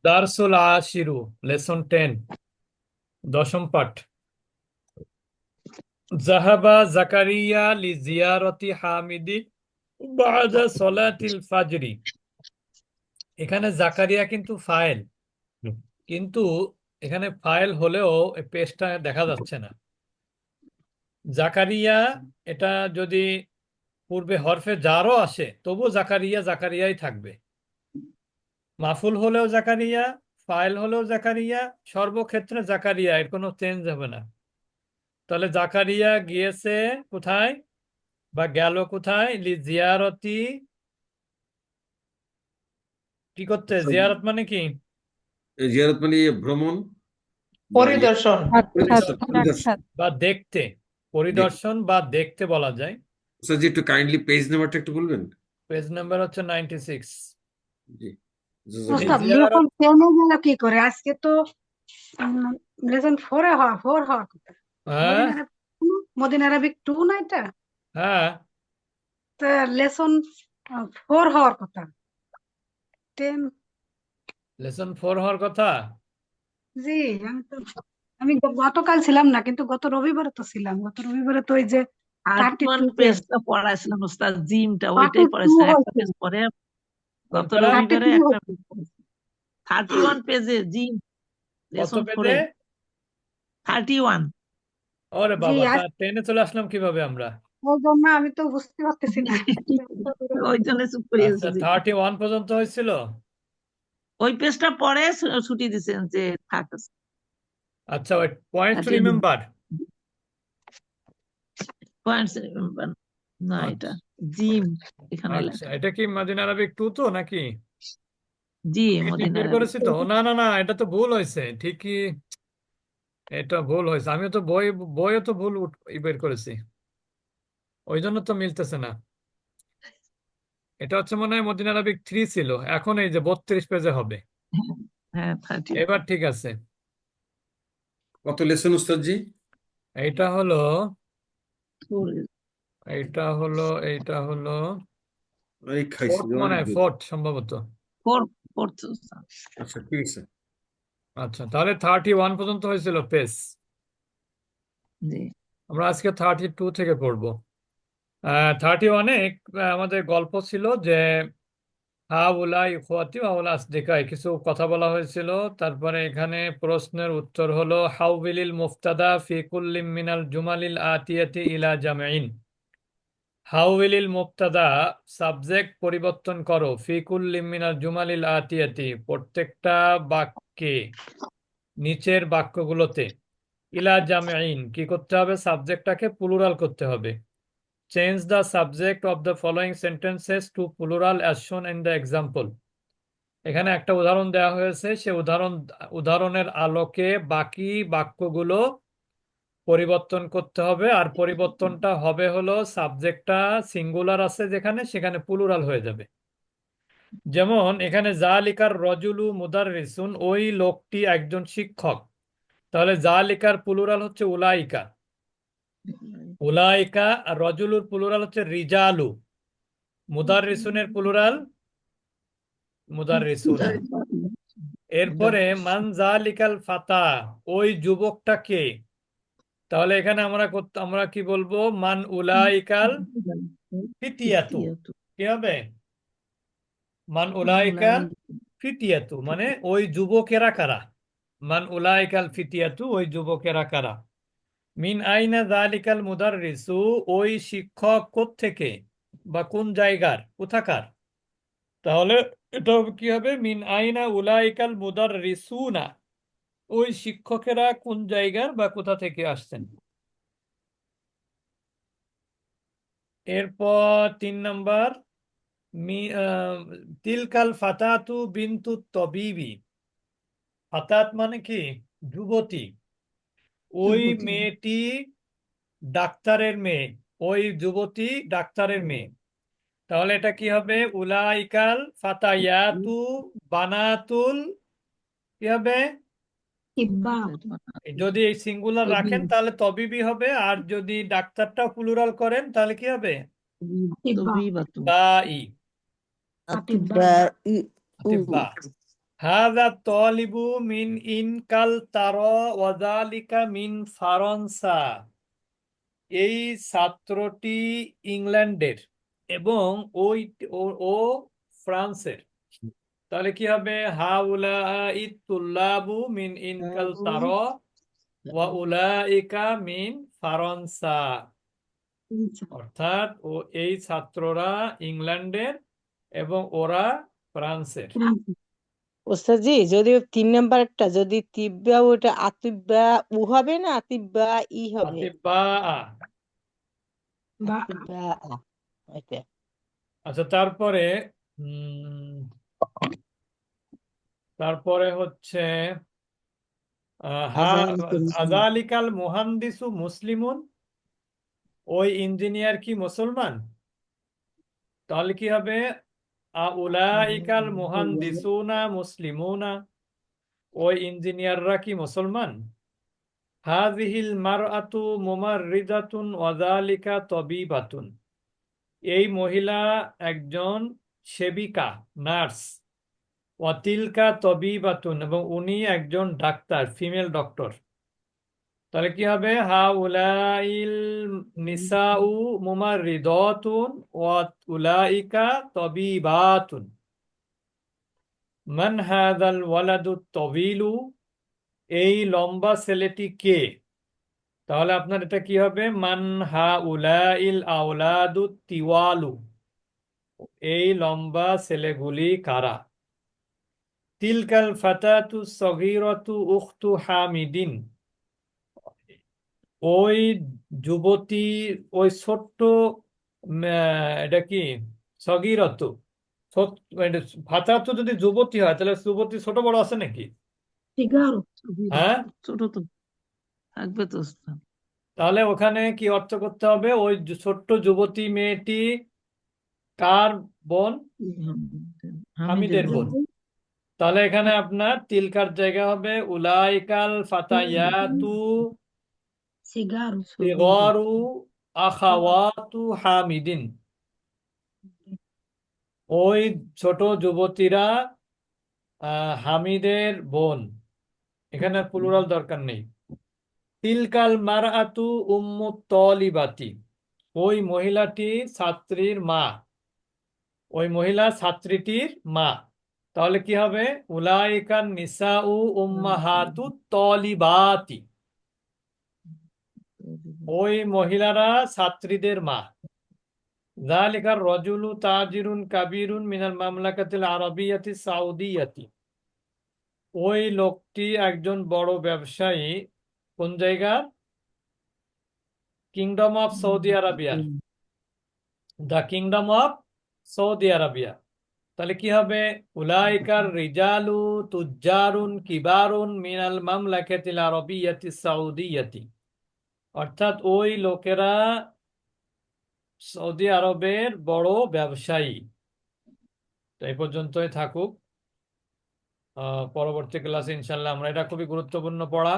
দারসুল আশিরু, lesson 10, দশম পাঠ। জাহাবা জাকারিয়া লি জিয়ারতি Hamidi বাদা সলাতিল ফাজরি। এখানে জাকারিয়া কিন্তু ফাইল, কিন্তু এখানে ফাইল হলেও এই পেজটা দেখা যাচ্ছে না। জাকারিয়া, এটা যদি পূর্বে হরফে জারও আসে তবু জাকারিয়া জাকারিয়াই থাকবে। মাফুল হলেও জাকারিয়া, ফাইল হলেও জাকারিয়া, সর্বক্ষেত্রে জাকারিয়া, এর কোনো চেঞ্জ হবে না। তাহলে জাকারিয়া গিয়েছে কোথায় বা গেল কোথায়? লি জিয়ারতি, কি করতে? জিয়ারত মানে কি? জিয়ারত মানে ভ্রমণ বা পরিদর্শন। সাক্ষাৎ পরিদর্শন। সাক্ষাৎ বা দেখতে, পরিদর্শন বা দেখতে বলা যায়। স্যার জি, একটু কাইন্ডলি পেজ নাম্বারটা একটু বলবেন? পেজ নাম্বার হচ্ছে 96। জি, লি ওস্তাদ জাযাকাল্লাহ। লেসন জিয়ারত, 10 গেল কি করে? আজকে তো লেসন 4 হওয়ার কথা। হ্যাঁ মদিনা আরবিক 2, মদিনা আরবিক 2 না এটা? হ্যাঁ, তা লেসন 4 হওয়ার কথা। 10। লেসন 4 হওয়ার কথা। জি, আমি গতকাল ছিলাম না, কিন্তু গত রবিবারে তো ছিলাম। গত রবিবারে তো ওই যে 31 32 পেজ, পেজটা পড়াইছিলাম ওস্তাদ, জিমটা ওইটাই 32 পড়াইছিলাম একটা হয়েছিল। পেজ পরে। গত কোনটা? রবিবারে 32 একটা হয়েছিল। পেজ 31 পেজে জিম, কত লেসন পেজে? 4-এ 31। ওরে জি, বাবা, তা আজ 10-এ চলে আসলাম কিভাবে আমরা? ওই জন্য আমি তো বুঝতে পারতেছি না। ওই জন্য চুপ করে আচ্ছা, গেছি জি। 31 পর্যন্ত হয়েছিল। ওই পেজটা পরে ছুটি দিছেন যে থাক। আচ্ছা, ওই পয়েন্ট টু 31 রিমেম্বার। পয়েন্টস না, এটা জিম এখানে আচ্ছা, লেখা। এটা কি মদিনা আরবিক 2 তো নাকি? জি, আমি ঠিক মদিনা বের আরবি। করেছি তো? না না না, এটা তো ভুল হয়েছে ঠিকই। এটা ভুল হয়েছে, আমিও তো বইও তো ভুল বের করেছি, ওই জন্য তো মিলতেছে না। এটা হচ্ছে মনে হয় মদিনা আরবিক 3 ছিল, এখন এই যে 32 পেজে হবে। হ্যাঁ, 30। এবার ঠিক আছে। কত লেসন উস্তাদ জি? এইটা হলো, এইটা হলো, এইটা হলো এই খাইছি 4th, যে মনে অনেক হয় দূর। 4th সম্ভবত। পড়তো। আচ্ছা ঠিক আছে। আচ্ছা, তাহলে 31 পর্যন্ত হয়েছিল পেজ। জি, আমরা আজকে 32 থেকে পড়বো। 31-এ আমাদের গল্প ছিল যে হাউলাই ইখওয়াতি ওয়া হাউলা আসদিকাই, কিছু কথা বলা হয়েছিল। তারপরে এখানে প্রশ্নের উত্তর হলো হাউবিলিল মুফতাদা ফি কুল্লিম মিনাল জুমালিল আতিয়াতি ইলা জামিন। হাউবিলিল মুফতাদা, সাবজেক্ট পরিবর্তন করো, ফি কুল্লিম মিনাল জুমালিল আতিয়াতি, প্রত্যেকটা বাক্যে, নিচের বাক্যগুলোতে, ইলা জামিন, কি করতে হবে? সাবজেক্টটাকে প্লুরাল করতে হবে। Change the subject of the following sentences two plural as শোন ইন দ্য এক্সাম্পল। এখানে একটা উদাহরণ দেওয়া হয়েছে, সে উদাহরণের আলোকে বাকি বাক্যগুলো পরিবর্তন করতে হবে, আর পরিবর্তনটা হবে হলো সাবজেক্টটা সিঙ্গুলার আছে যেখানে, সেখানে প্লুরাল হয়ে যাবে। যেমন এখানে জালিকার রজুলু মুদাররিসুন, ওই লোকটি একজন শিক্ষক। তাহলে জালিকার প্লুরাল হচ্ছে উলাইকা, উলাইকা। আর রজুলুর প্লুরাল হচ্ছে রিজালু। মুদাররিসুনের প্লুরাল মুদাররিসুনা। এরপরে মান জালিকাল ফাতা, ওই যুবকটা কে? তাহলে এখানে আমরা কি বলবো? মান উলাইকাল ফিতিয়াতু। কি হবে? মান উলাইকাল ফিতিয়াতু মানে ওই যুবকেরা কারা। মান উলাইকাল ফিতিয়াতু, ওই যুবকেরা কারা। মিন আইনা জালিকাল মুদাররিসু, ওই শিক্ষক কোত্থেকে বা কোন জায়গার, কোথাকার। তাহলে এটা কি হবে? মিন আইনা উলাইকাল মুদাররিসুনা, ওই শিক্ষকেরা কোন জায়গার বা কোথা থেকে আসছেন। এরপর 3 নাম্বার, তিলকাল ফাতাতু বিন্তু তবিবি। ফাতাত মানে কি? যুবতী। ওই মেয়েটি ডাক্তারের মেয়ে, ওই যুবতী ডাক্তারের মেয়ে। তাহলে এটা কি হবে? উলাইকাল ফাতায়াতু বানাতুল, কি হবে? যদি এই সিঙ্গুলার রাখেন তাহলে তবিবি হবে, আর যদি ডাক্তারটা প্লুরাল করেন তাহলে কি হবে? বাই, আতিবা আতিব্বা। হাযা তালিবু মিন ইনকালতারা ওয়া যালিকা মিন ফারান্সা। এই ছাত্রটি ইংল্যান্ডের এবং ওই ও ও ফ্রান্সের। তাহলে কি হবে? হাউলাই তুল্লাবু মিন ইনকালতারা ওয়া উলাইকা মিন ফারান্সা। অর্থাৎ এই ছাত্ররা ইংল্যান্ডের এবং ওরা ফ্রান্সের। ওস্তাদজি যদি 3 নাম্বারটা যদি তিব্বা ওটা আতিব্বা উ হবে না আতিব্বা ই হবে? আতিবা। বা আতিব্বা ওইটা। আচ্ছা, উম, তারপরে হচ্ছে আজালিকাল মুহান্দিসু মুসলিমুন। ওই ইঞ্জিনিয়ার কি মুসলমান? তাহলে কি হবে? আউলাইকাল মুহান্দিসুনা মুসলিমুনা। ওই ইঞ্জিনিয়াররা কি মুসলমান? হাযিহিল মারআতু মুমাররিদাতুন ওয়া যালিকা তাবিবাতুন। এই মহিলা একজন সেবিকা, নার্স। ওয়া তিলকা তাবিবাতুন, এবং উনি একজন ডাক্তার, ফিমেল ডক্টর। তাহলে কি হবে? হাউলাইল নিসাউ মুমাররিদাতুন ওয়া উলাইকা তাবিবাতুন। মান হাযাল ওয়ালাদু তাবিলু। এই লম্বা ছেলেটি কে? তাহলে আপনার এটা কি হবে? মান হাউলাইল আওলাদু তিওয়ালু। এই লম্বা ছেলেগুলি কারা? তিলকাল ফাতাতু সগীরাতু উখতু হামিদিন। ওই যুবতী, ওই ছোট্ট, এটা কি সগীরাতু। ফাতাতু যদি যুবতী হয় তাহলে যুবতী ছোট বড় আছে নাকি? সিগারো হ্যাঁ, ছোট তো থাকবে তো ওস্তাদ। তাহলে ওখানে কি অর্থ করতে হবে? ওই ছোট্ট যুবতী মেয়েটি কার বোন? হামিদের বোন। তাহলে এখানে আপনার তিলকার জায়গা হবে উলাইকাল ফাতায়াতু সিগারো সিগারু আখাওয়াতু হামিদিন। ওই ছোট যুবতীরা হামিদের বোন। এখানে প্লুরাল দরকার নেই। তিলকাল মারআতু উম্মু তলিবাতি। ওই মহিলাটি ছাত্রীর মা। ওই মহিলা ছাত্রীটির মা। তাহলে কি হবে? উলাইকান নিসাউ উম্মাহাতু তলিবাতি। ওই মহিলারা ছাত্রীদের মা। যালিকার রজুলু তাজিরুন কাবীরুন মিনাল মামলাকাতিল আরাবিয়াতি সাউদিয়াতি। ওই লোকটি একজন বড় ব্যবসায়ী। কোন জায়গার? কিংডম অফ সৌদি আরাবিয়ার। The kingdom of Saudi Arabia. তাহলে কি হবে? উলাইকার রিজালু তুজ্জারুন কিবারুন মিনাল মামলাকাতিল আরাবিয়াতি সাউদিয়াতি। অর্থাৎ ওই লোকেরা সৌদি আরবের বড় ব্যবসায়ী। তো এই পর্যন্তই থাকুক। পরবর্তী ক্লাসে ইনশাল্লাহ আমরা, এটা খুবই গুরুত্বপূর্ণ পড়া,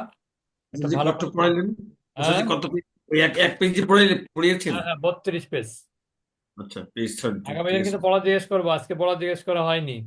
একটা জি, ভালো কত পড়াইলেন? আচ্ছা হ্যাঁ জি, কত ওই এক পেজে পড়িয়েছেন? হ্যাঁ হ্যাঁ, 32 পেজ। আচ্ছা, পেজ 30, আগামী ঠিক দিন আছে। কিন্তু পড়া জিজ্ঞেস করবো, আজকে পড়া জিজ্ঞেস করা হয়নি।